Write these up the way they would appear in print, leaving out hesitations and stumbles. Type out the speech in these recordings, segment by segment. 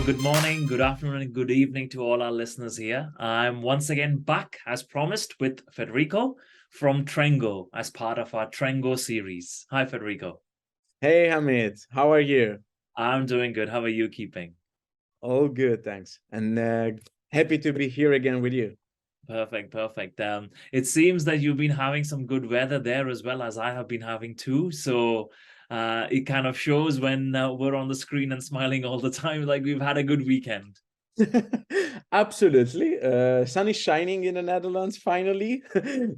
good morning, good afternoon, and good evening to all our listeners here. I'm once again back, as promised, with Federico from Trengo as part of our Trengo series. Hi, Federico. Hey Amit, how are you? I'm doing good. How are you keeping? All good, thanks. And happy to be here again with you. Perfect, perfect. It seems that you've been having some good weather there as well as I have been having too. So it kind of shows when we're on the screen and smiling all the time, like we've had a good weekend. Absolutely. Sun is shining in the Netherlands finally.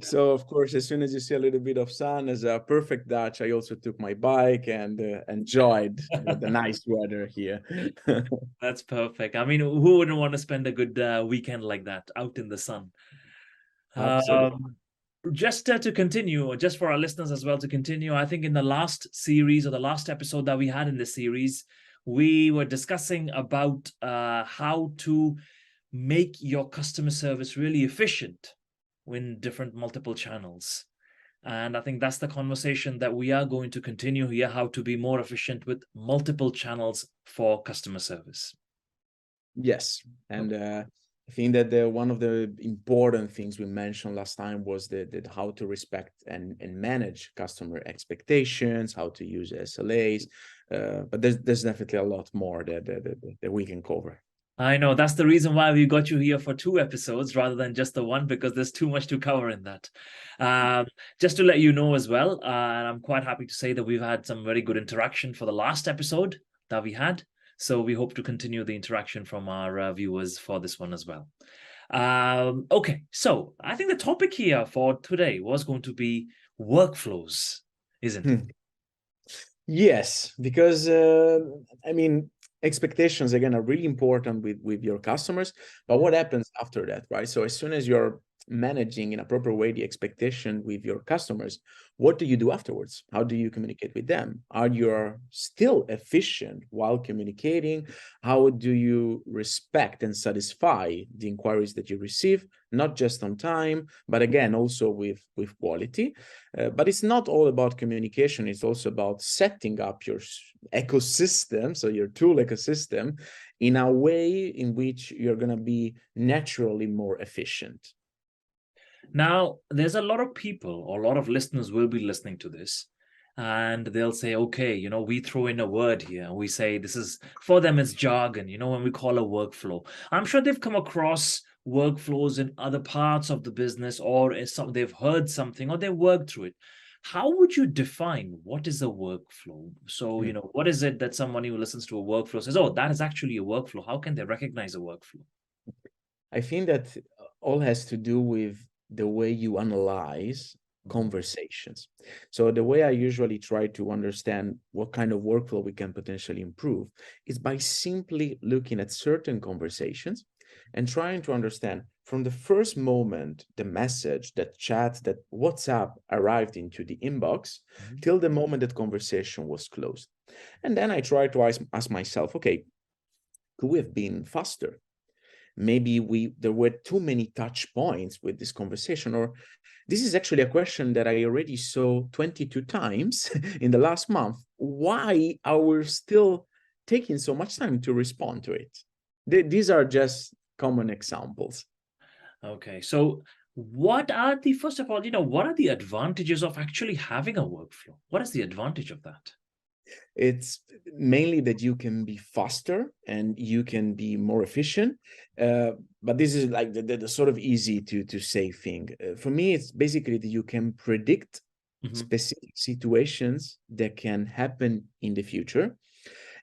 So of course, as soon as you see a little bit of sun as a perfect Dutch, I also took my bike and enjoyed the nice weather here. That's perfect. I mean, who wouldn't want to spend a good weekend like that out in the sun? Absolutely. Just to continue, just for our listeners as well to continue, I think in the last series or the last episode that we had in this series, we were discussing about how to make your customer service really efficient in different multiple channels. And I think that's the conversation that we are going to continue here, how to be more efficient with multiple channels for customer service. Yes, and I think that one of the important things we mentioned last time was that how to respect and manage customer expectations, how to use SLAs, but there's definitely a lot more that we can cover. I know that's the reason why we got you here for 2 episodes rather than just the one, because there's too much to cover in that. Just to let you know as well, and I'm quite happy to say that we've had some very good interaction for the last episode that we had. So we hope to continue the interaction from our viewers for this one as well. Okay, so I think the topic here for today was going to be workflows, isn't it? Yes, because I mean, expectations again are really important with your customers, but what happens after that, right? So as soon as you're managing in a proper way the expectation with your customers, what do you do afterwards? How do you communicate with them? Are you still efficient while communicating? How do you respect and satisfy the inquiries that you receive, not just on time, but again also with quality? But it's not all about communication. It's also about setting up your ecosystem, so your tool ecosystem, in a way in which you're going to be naturally more efficient. Now, there's a lot of people, or a lot of listeners will be listening to this, and they'll say, okay, we throw in a word here, and we say this is, for them, it's jargon, when we call a workflow. I'm sure they've come across workflows in other parts of the business, or they've heard something, or they've worked through it. How would you define what is a workflow? So, Hmm. what is it that someone who listens to a workflow says, oh, that is actually a workflow? How can they recognize a workflow? I think that all has to do with the way you analyze conversations. So the way I usually try to understand what kind of workflow we can potentially improve is by simply looking at certain conversations and trying to understand from the first moment the message, that chat, that WhatsApp arrived into the inbox Mhm. till the moment that conversation was closed. And then I try to ask myself, okay, could we have been faster? Maybe there were too many touch points with this conversation, or this is actually a question that I already saw 22 times in the last month. Why are we still taking so much time to respond to it? These are just common examples. Okay, so first of all, what are the advantages of actually having a workflow? What is the advantage of that? It's mainly that you can be faster and you can be more efficient. But this is like the sort of easy to say thing. For me, it's basically that you can predict Mhm. specific situations that can happen in the future.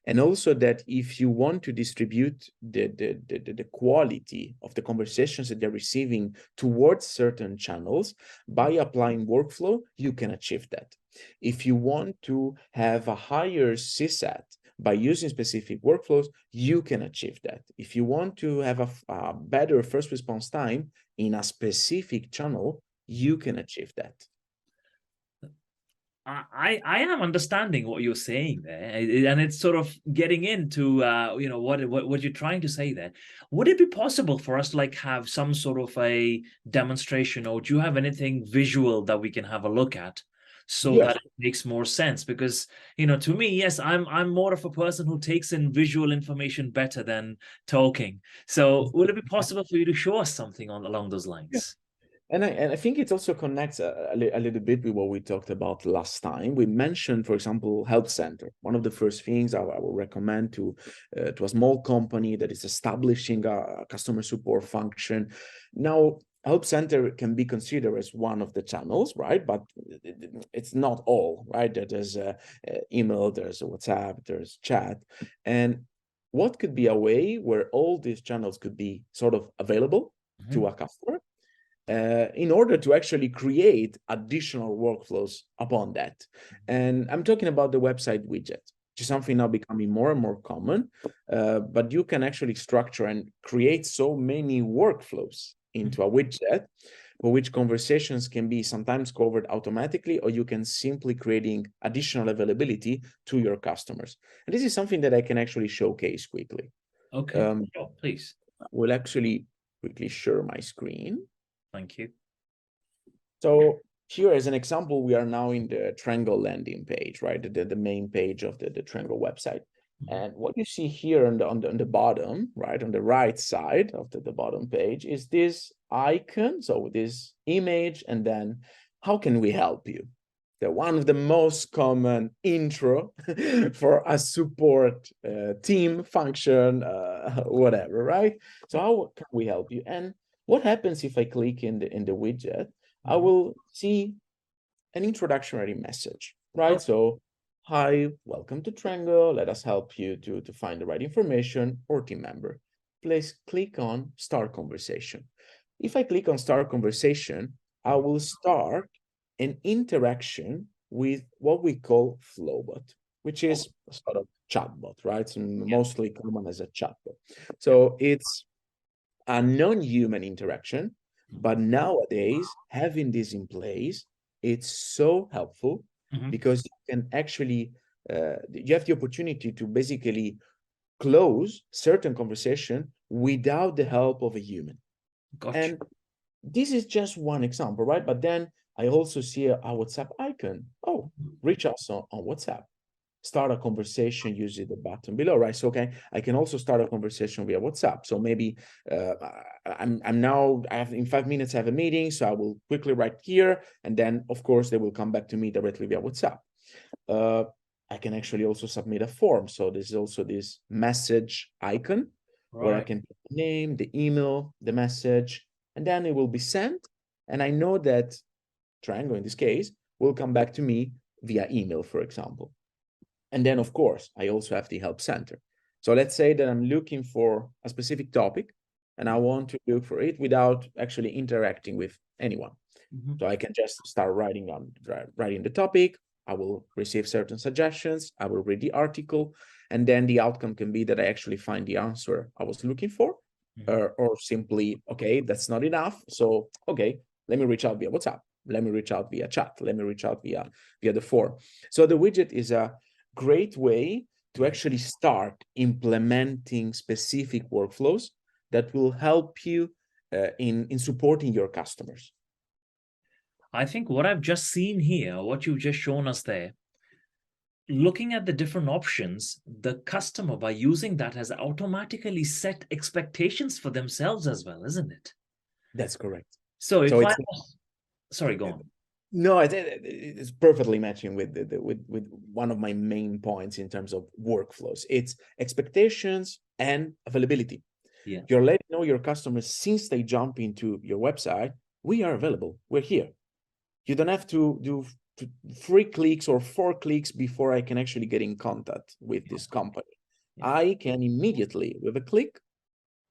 And also that if you want to distribute the quality of the conversations that they're receiving towards certain channels by applying workflow, you can achieve that. If you want to have a higher CSAT by using specific workflows, you can achieve that. If you want to have a better first response time in a specific channel, you can achieve that. I am understanding what you're saying there, and it's sort of getting into what you're trying to say there. Would it be possible for us to like have some sort of a demonstration, or do you have anything visual that we can have a look at so Yes. that it makes more sense. Because, to me, yes, I'm more of a person who takes in visual information better than talking. So would it be possible for you to show us something along those lines? And I think it also connects a little bit with what we talked about last time. We mentioned, for example, help center. One of the first things I would recommend to a small company that is establishing a customer support function. Now, help center can be considered as one of the channels, right? But it's not all, right? There's email, there's WhatsApp, there's chat, and what could be a way where all these channels could be sort of available to a customer, in order to actually create additional workflows upon that. And I'm talking about the website widget, which is something now becoming more and more common, but you can actually structure and create so many workflows into a widget for which conversations can be sometimes covered automatically, or you can simply creating additional availability to your customers. And this is something that I can actually showcase quickly. Okay, please. We'll actually quickly share my screen. Thank you. So here as an example, we are now in the Trengo landing page, right? The main page of the Trengo website. And what you see here on the bottom, right, on the right side of the bottom page is this icon. So this image, and then how can we help you? The one of the most common intro for a support team function, whatever, right? So how can we help you? And what happens if I click in the widget? I will see an introductory message, right? So, hi, welcome to Trengo. Let us help you to find the right information or team member. Please click on Start Conversation. If I click on Start Conversation, I will start an interaction with what we call Flowbot, which is a sort of chatbot, right? It's mostly common as a chatbot. So it's a non-human interaction, but nowadays having this in place, it's so helpful because you can actually you have the opportunity to basically close certain conversation without the help of a human. Gotcha. And this is just one example, right? But then I also see a WhatsApp icon. Oh, reach us on WhatsApp. Start a conversation using the button below, right? So I can also start a conversation via WhatsApp. So maybe I'm now, I have in 5 minutes I have a meeting, so I will quickly write here, and then of course they will come back to me directly via WhatsApp. I can actually also submit a form. So there's also this message icon where I can put the name, the email, the message, and then it will be sent. And I know that Trengo in this case will come back to me via email, for example. And then, of course, I also have the help center. So let's say that I'm looking for a specific topic and I want to look for it without actually interacting with anyone. So I can just start writing the topic. I will receive certain suggestions. I will read the article. And then the outcome can be that I actually find the answer I was looking for, or simply, okay, that's not enough. So, okay, let me reach out via WhatsApp. Let me reach out via chat. Let me reach out via the form. So the widget is a great way to actually start implementing specific workflows that will help you in supporting your customers. I think what I've just seen here, what you've just shown us there, looking at the different options, the customer, by using that, has automatically set expectations for themselves as well, isn't it? That's correct. So if sorry, go on. No, it's perfectly matching with with one of my main points in terms of workflows. It's expectations and availability. Yeah. You're letting know your customers since they jump into your website, we are available. We're here. You don't have to do 3 clicks or 4 clicks before I can actually get in contact with this company. I can immediately, with a click,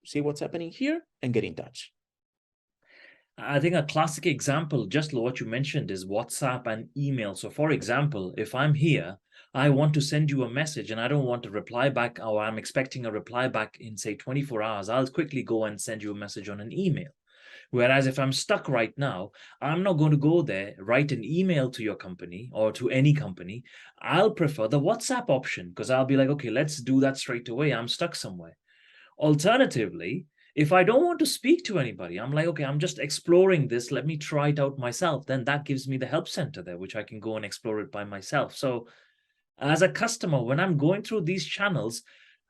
see what's happening here and get in touch. I think a classic example, just what you mentioned, is WhatsApp and email. So for example, if I'm here, I want to send you a message and I don't want a reply back, or I'm expecting a reply back in, say, 24 hours, I'll quickly go and send you a message on an email. Whereas if I'm stuck right now, I'm not going to go there, write an email to your company or to any company. I'll prefer the WhatsApp option because I'll be like, okay, let's do that straight away. I'm stuck somewhere. Alternatively, If I don't want to speak to anybody, I'm like, okay, I'm just exploring this. Let me try it out myself. Then that gives me the help center there, which I can go and explore it by myself. So as a customer, when I'm going through these channels,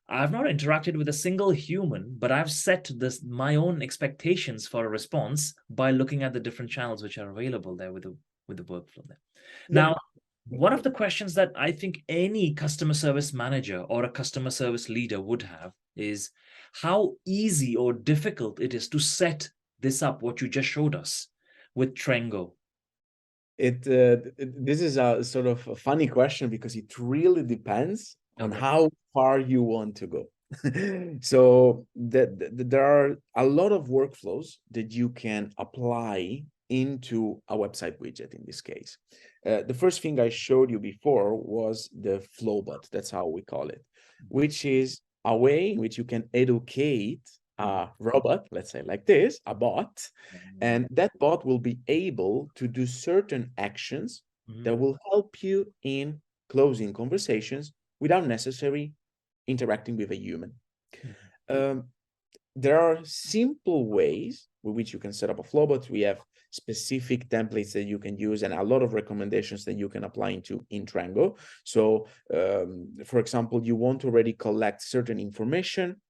I've not interacted with a single human, but I've set my own expectations for a response by looking at the different channels which are available there with the workflow there. Yeah. Now, one of the questions that I think any customer service manager or a customer service leader would have is how easy or difficult it is to set this up, what you just showed us with Trengo. This is a sort of a funny question because it really depends on Okay. how far you want to go. So there are a lot of workflows that you can apply into a website widget in this case. The first thing I showed you before was the flowbot, that's how we call it, which is a way in which you can educate a robot, let's say like this, a bot, and that bot will be able to do certain actions that will help you in closing conversations without necessarily interacting with a human. There are simple ways with which you can set up a flowbot. We have specific templates that you can use and a lot of recommendations that you can apply in Trengo. So, for example, you want to already collect certain information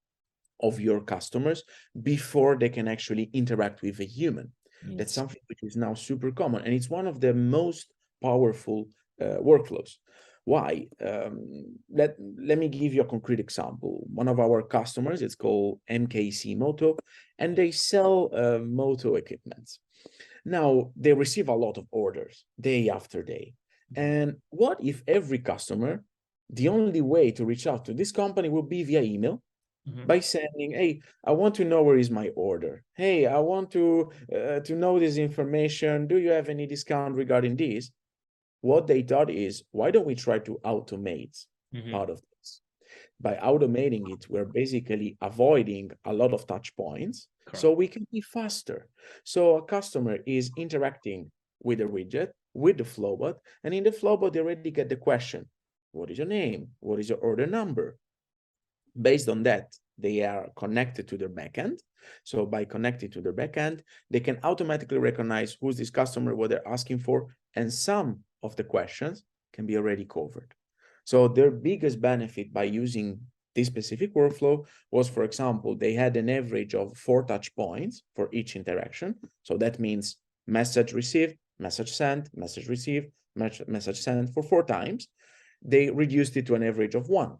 of your customers before they can actually interact with a human. Yes. That's something which is now super common, and it's one of the most powerful workflows. Why? Let me give you a concrete example. One of our customers, it's called MKC Moto, and they sell moto equipment. Now, they receive a lot of orders day after day. And what if every customer, the only way to reach out to this company will be via email, by saying, hey, I want to know where is my order. Hey, I want to know this information. Do you have any discount regarding this? What they thought is, why don't we try to automate part of this? By automating it, we're basically avoiding a lot of touch points. Correct. So we can be faster. So a customer is interacting with the widget, with the flowbot, and in the flowbot, they already get the question, what is your name? What is your order number? Based on that, they are connected to their backend. So by connecting to their backend, they can automatically recognize who's this customer, what they're asking for, and some of the questions can be already covered. So their biggest benefit by using this specific workflow was, for example, they had an average of 4 touch points for each interaction. So that means message received, message sent, message received, message sent for 4 times. They reduced it to an average of 1.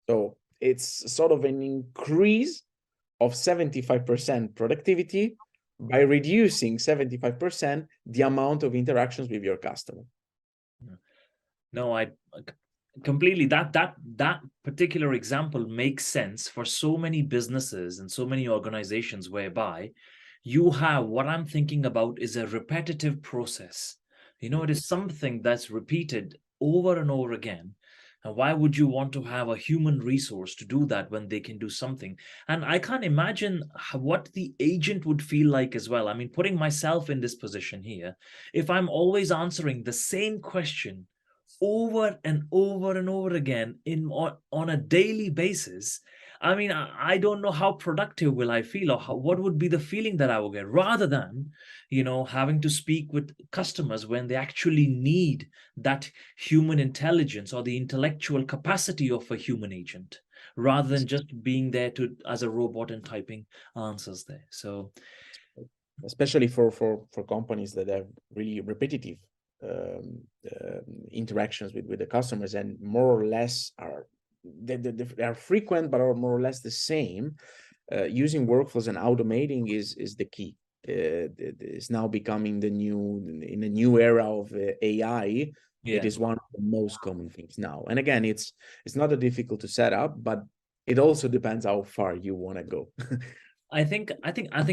So it's sort of an increase of 75% productivity by reducing 75% the amount of interactions with your customer. No, I completely, that particular example makes sense for so many businesses and so many organizations whereby you have, what I'm thinking about is a repetitive process. It is something that's repeated over and over again. And why would you want to have a human resource to do that when they can do something? And I can't imagine what the agent would feel like as well. I mean, putting myself in this position here, if I'm always answering the same question over and over and over again on a daily basis, I mean, I don't know how productive will I feel, or what would be the feeling that I will get, rather than, having to speak with customers when they actually need that human intelligence or the intellectual capacity of a human agent, rather than just being there as a robot and typing answers there. So, especially for companies that have really repetitive interactions with the customers, and more or less they are frequent but are more or less the same. Using workflows and automating is the key. It's now becoming in the new era of AI. yeah. It is one of the most common things now. And again, it's not that difficult to set up, but it also depends how far you want to go. I think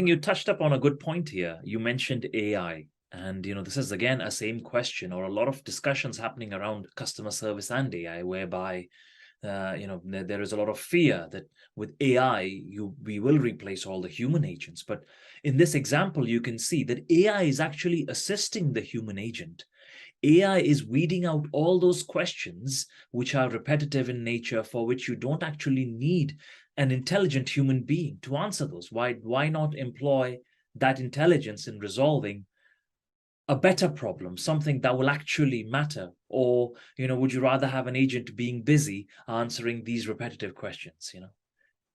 you touched up on a good point here. You mentioned AI, and this is again a same question, or a lot of discussions happening around customer service and AI, whereby there is a lot of fear that with AI we will replace all the human agents. But in this example, you can see that AI is actually assisting the human agent. AI is weeding out all those questions which are repetitive in nature, for which you don't actually need an intelligent human being to answer those? Why not employ that intelligence in resolving a better problem, something that will actually matter? Or, would you rather have an agent being busy answering these repetitive questions,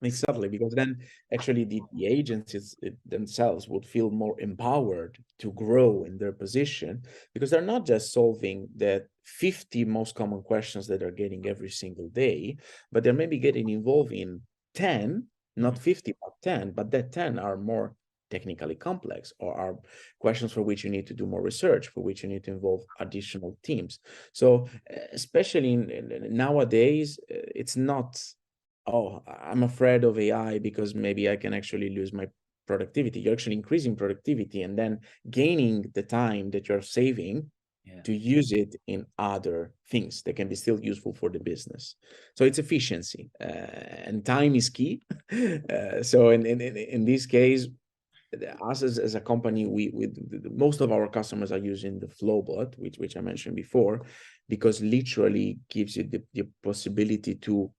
Exactly, because then actually the agencies themselves would feel more empowered to grow in their position, because they're not just solving the 50 most common questions that they're getting every single day, but they're maybe getting involved in 10, not 50, but 10, but that 10 are more technically complex, or are questions for which you need to do more research, for which you need to involve additional teams. So especially nowadays, it's not, oh, I'm afraid of AI because maybe I can actually lose my productivity. You're actually increasing productivity and then gaining the time that you're saving to use it in other things that can be still useful for the business. So it's efficiency, and time is key. So in this case, us as a company, most of our customers are using the Flowbot, which I mentioned before, because literally gives you the possibility to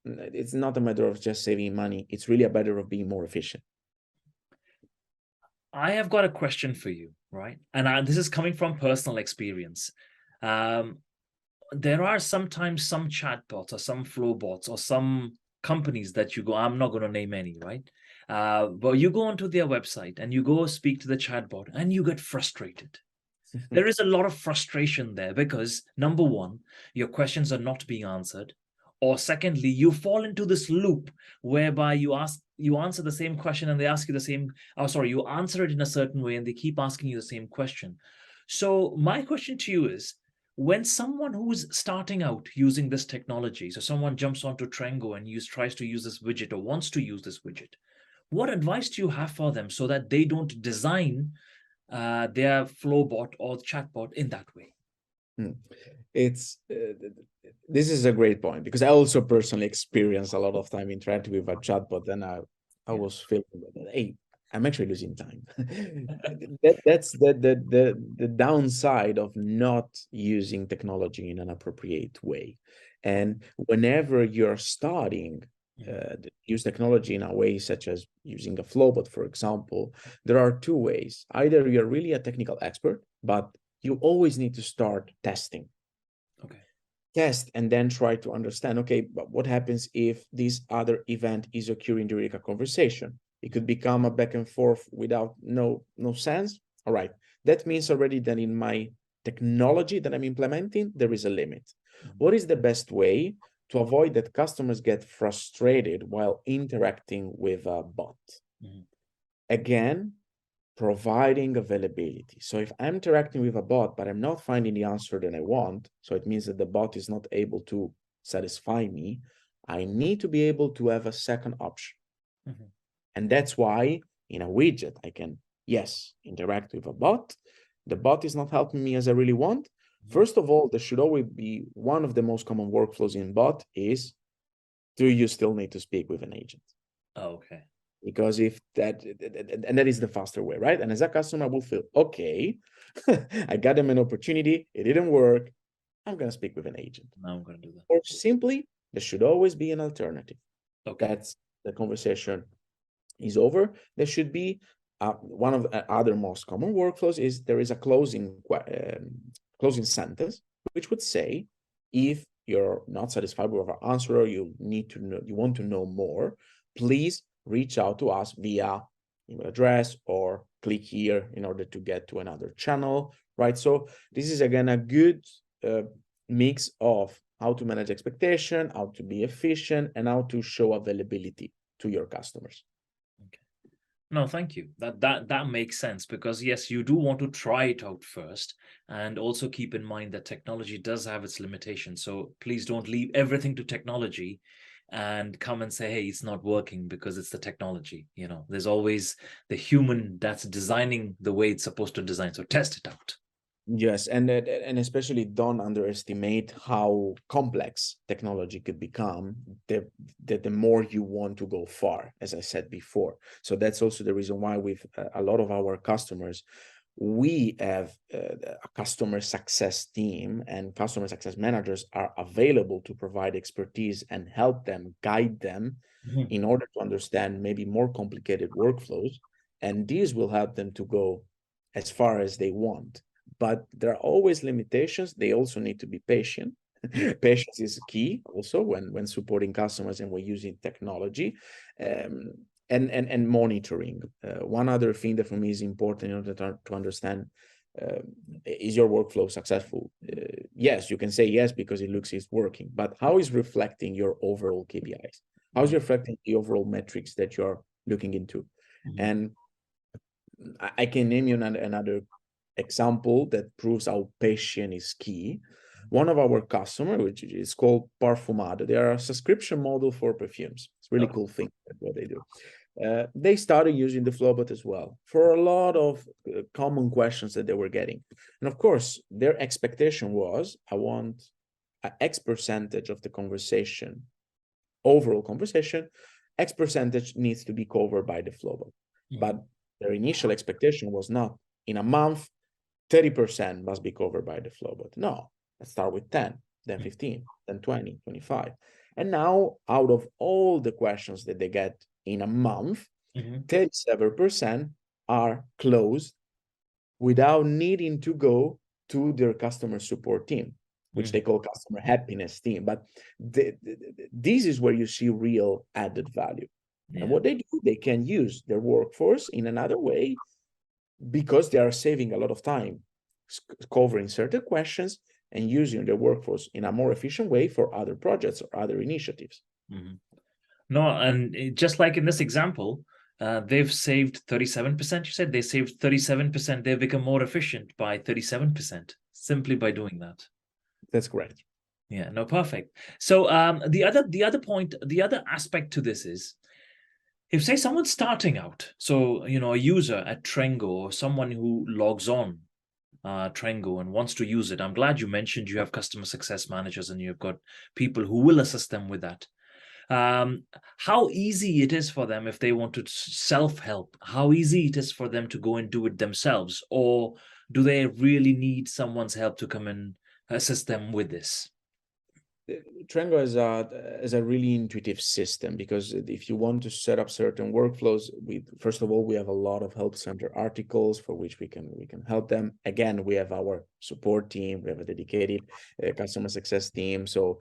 it's not a matter of just saving money. It's really a matter of being more efficient. I have got a question for you, right? And this is coming from personal experience. There are sometimes some chatbots or some flowbots or some companies that you go, I'm not going to name any, right? But you go onto their website and you go speak to the chatbot and you get frustrated. There is a lot of frustration there because, number one, your questions are not being answered. Or secondly, you fall into this loop whereby you answer the same question and they ask you the same, you answer it in a certain way and they keep asking you the same question. So my question to you is, when someone who's starting out using this technology, so someone jumps onto Trengo and tries to use this widget or wants to use this widget, what advice do you have for them so that they don't design their flowbot or chatbot in that way? It's this is a great point, because I also personally experienced a lot of time interacting with a chatbot, and I was feeling, hey, I'm actually losing time. That's the downside of not using technology in an appropriate way. And whenever you're starting use technology in a way such as using a Flowbot, for example, there are two ways. Either you're really a technical expert, but you always need to start testing. Okay. Test and then try to understand, okay, but what happens if this other event is occurring during a conversation? It could become a back and forth without no sense. All right. That means already that in my technology that I'm implementing, there is a limit. What is the best way to avoid that customers get frustrated while interacting with a bot? Again, providing availability. So if I'm interacting with a bot, but I'm not finding the answer that I want, so it means that the bot is not able to satisfy me, I need to be able to have a second option. And that's why in a widget, I can, yes, interact with a bot. The bot is not helping me as I really want. First of all, there should always be one of the most common workflows in bot is, do you still need to speak with an agent? Oh, okay. Because if that, and that is the faster way, right? And as a customer, I will feel, okay, I got them an opportunity, it didn't work, I'm going to speak with an agent. Now I'm going to do that. Or simply, there should always be an alternative. Okay. That's the conversation is over. There should be one of the other most common workflows is there is a closing sentence, which would say, if you're not satisfied with our answer, or you want to know more, please reach out to us via email address or click here in order to get to another channel, right? So this is again a good mix of how to manage expectation, how to be efficient, and how to show availability to your customers. Okay. No, thank you. That makes sense, because yes, you do want to try it out first, and also keep in mind that technology does have its limitations. So please don't leave everything to technology and come and say, hey, it's not working because it's the technology. There's always the human that's designing the way it's supposed to design. So test it out. Yes, and especially don't underestimate how complex technology could become the more you want to go far, as I said before. So that's also the reason why with a lot of our customers, we have a customer success team, and customer success managers are available to provide expertise and help them, guide them in order to understand maybe more complicated workflows. And these will help them to go as far as they want. But there are always limitations. They also need to be patient. Patience is key also when supporting customers and when using technology. And monitoring. One other thing that for me is important in order to understand, is your workflow successful? Yes, you can say yes because it looks it's working, but how is reflecting your overall KPIs? How is reflecting the overall metrics that you're looking into? And I can name you another example that proves how patient is key. One of our customers, which is called Parfumado, they are a subscription model for perfumes. It's a really cool thing what they do. They started using the Flowbot as well for a lot of common questions that they were getting. And of course, their expectation was, I want an X percentage of the conversation, overall conversation, X percentage needs to be covered by the Flowbot. But their initial expectation was not, in a month, 30% must be covered by the Flowbot. No, let's start with 10, then 15, then 20, 25. And now, out of all the questions that they get in a month, 37% are closed without needing to go to their customer support team, which they call customer happiness team. But this is where you see real added value. And what they do, they can use their workforce in another way because they are saving a lot of time covering certain questions and using their workforce in a more efficient way for other projects or other initiatives. No, and just like in this example, they've saved 37%. You said they saved 37%. They've become more efficient by 37% simply by doing that. That's correct. Yeah, no, perfect. So the other aspect to this is, if say someone's starting out, so a user at Trengo or someone who logs on Trengo and wants to use it. I'm glad you mentioned you have customer success managers and you've got people who will assist them with that. How easy it is for them if they want to self-help, how easy it is for them to go and do it themselves, or do they really need someone's help to come and assist them with this? Trengo is a really intuitive system, because if you want to set up certain workflows, first of all, we have a lot of help center articles for which we can help them. Again, we have our support team, we have a dedicated customer success team, so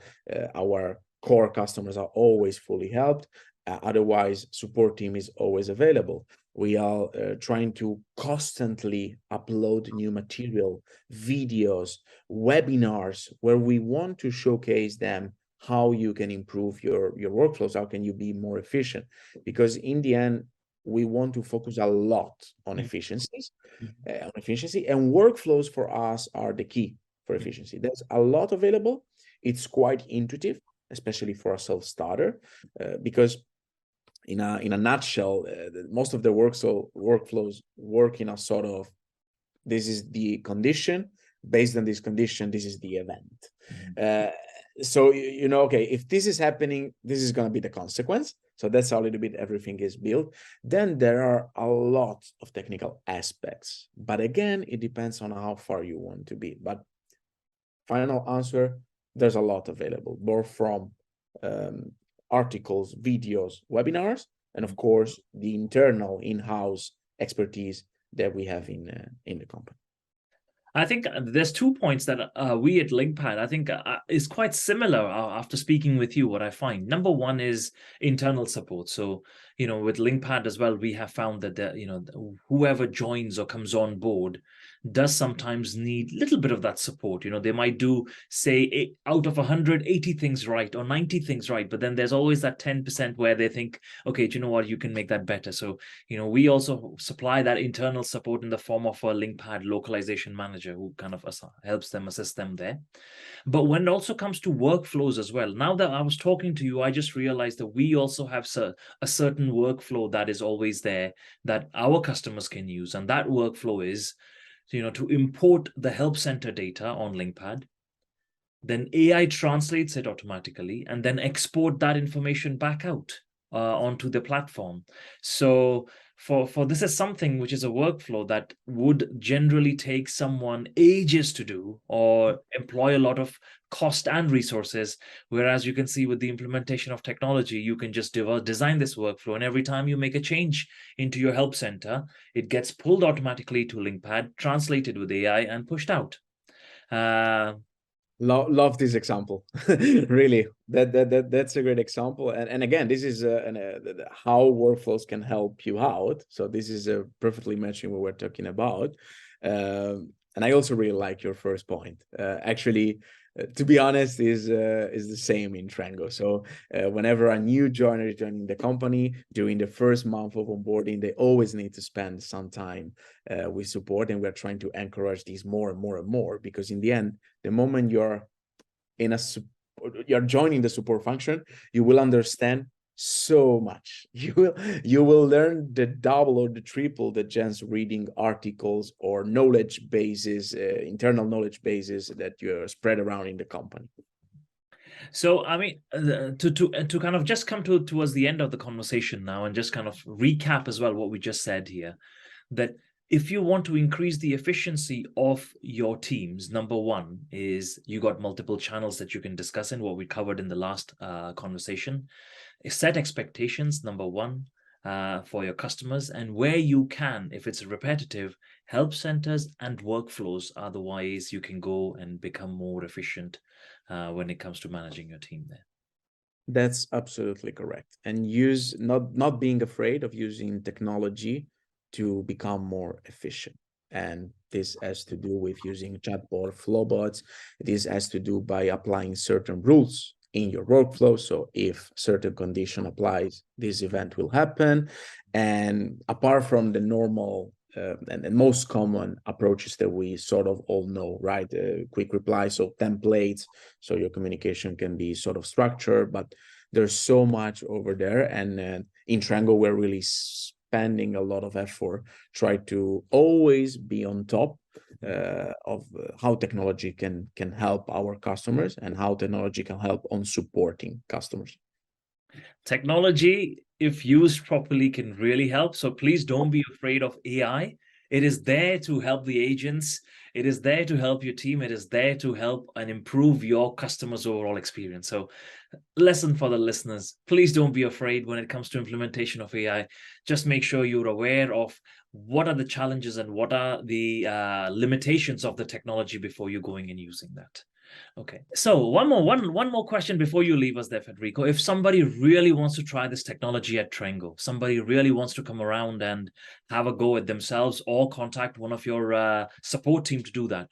our core customers are always fully helped. Otherwise, support team is always available. We are trying to constantly upload new material, videos, webinars, where we want to showcase them how you can improve your workflows, how can you be more efficient. Because in the end, we want to focus a lot on efficiencies, and workflows for us are the key for efficiency. There's a lot available. It's quite intuitive, especially for a self-starter, because in a nutshell, most of the workflows work in a sort of, this is the condition, based on this condition, this is the event. So, okay, if this is happening, this is going to be the consequence. So that's how a little bit everything is built. Then there are a lot of technical aspects. But again, it depends on how far you want to be. But final answer, there's a lot available, both from articles, videos, webinars, and of course, the internal in-house expertise that we have in the company. I think there's 2 points that we at Lingpad, I think, is quite similar after speaking with you, what I find. Number one is internal support. So, with Lingpad as well, we have found that, whoever joins or comes on board does sometimes need a little bit of that support. They might do, say, out of 180 things right or 90 things right, but then there's always that 10% where they think, okay, do you know what, you can make that better. So, we also supply that internal support in the form of a Lingpad localization manager who kind of helps them, assist them there. But when it also comes to workflows as well, now that I was talking to you, I just realized that we also have a certain workflow that is always there that our customers can use. And that workflow is, to import the help center data on Lingpad, then AI translates it automatically, and then export that information back out onto the platform. So for this is something which is a workflow that would generally take someone ages to do or employ a lot of cost and resources. Whereas you can see with the implementation of technology, you can just design this workflow, and every time you make a change into your help center, it gets pulled automatically to Lingpad, translated with AI, and pushed out. Love this example. Really, that's a great example. And again, this is how workflows can help you out. So this is perfectly matching what we're talking about. And I also really like your first point. Actually, to be honest, is the same in Trengo. So whenever a new joiner is joining the company, during the first month of onboarding, they always need to spend some time with support, and we're trying to encourage these more and more and more, because in the end, the moment you're joining the support function, you will understand so much. You will learn the double or the triple the chance reading articles or knowledge bases, internal knowledge bases that you're spread around in the company. So, I mean, to kind of just come towards the end of the conversation now, and just kind of recap as well what we just said here, that if you want to increase the efficiency of your teams, number one is you got multiple channels that you can discuss in, what we covered in the last conversation. Set expectations, number one, for your customers, and where you can, if it's repetitive, help centers and workflows are the ways you can go and become more efficient when it comes to managing your team there. That's absolutely correct. And not being afraid of using technology to become more efficient. And this has to do with using chatbot, flowbots. This has to do by applying certain rules in your workflow. So if certain condition applies, this event will happen. And apart from the normal and most common approaches that we sort of all know, right? Quick replies, so templates, so your communication can be sort of structured, but there's so much over there. And in Trengo, we're really spending a lot of effort, try to always be on top of how technology can help our customers and how technology can help on supporting customers. Technology, if used properly, can really help. So please don't be afraid of AI. It is there to help the agents. It is there to help your team. It is there to help and improve your customers' overall experience. So lesson for the listeners, please don't be afraid when it comes to implementation of AI. Just make sure you're aware of what are the challenges and what are the limitations of the technology before you're going and using that. Okay, so one more question before you leave us there, Federico. If somebody really wants to try this technology at Trengo, somebody really wants to come around and have a go at themselves or contact one of your support team to do that,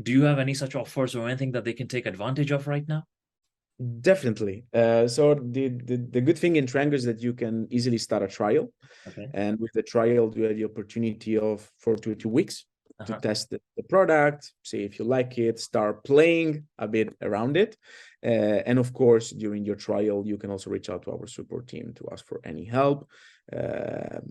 do you have any such offers or anything that they can take advantage of right now? Definitely. So the good thing in Trengo is that you can easily start a trial. Okay. And with the trial, you have the opportunity of for 2 weeks to test the product, see if you like it, start playing a bit around it. And of course, during your trial, you can also reach out to our support team to ask for any help.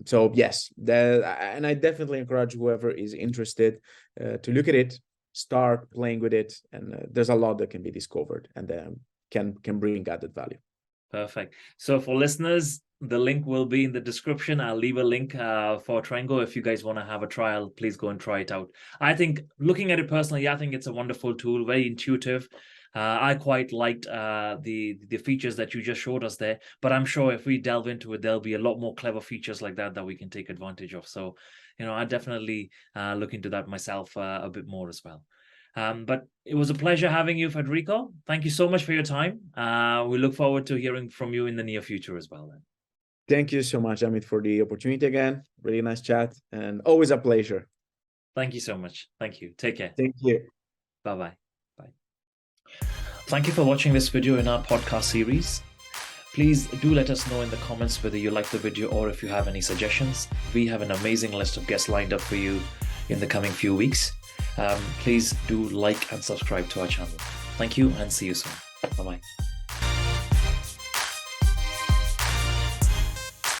So yes, and I definitely encourage whoever is interested to look at it, start playing with it. And there's a lot that can be discovered and can bring added value. Perfect. So for listeners, the link will be in the description. I'll leave a link for Trengo. If you guys want to have a trial, please go and try it out. I think looking at it personally, I think it's a wonderful tool, very intuitive. I quite liked the features that you just showed us there, but I'm sure if we delve into it, there'll be a lot more clever features like that we can take advantage of. So, I definitely look into that myself a bit more as well. But it was a pleasure having you, Federico. Thank you so much for your time. We look forward to hearing from you in the near future as well. Then. Thank you so much, Amit, for the opportunity again. Really nice chat and always a pleasure. Thank you so much. Thank you. Take care. Thank you. Bye-bye. Bye. Thank you for watching this video in our podcast series. Please do let us know in the comments whether you like the video or if you have any suggestions. We have an amazing list of guests lined up for you in the coming few weeks. Please do like and subscribe to our channel. Thank you and see you soon. Bye-bye.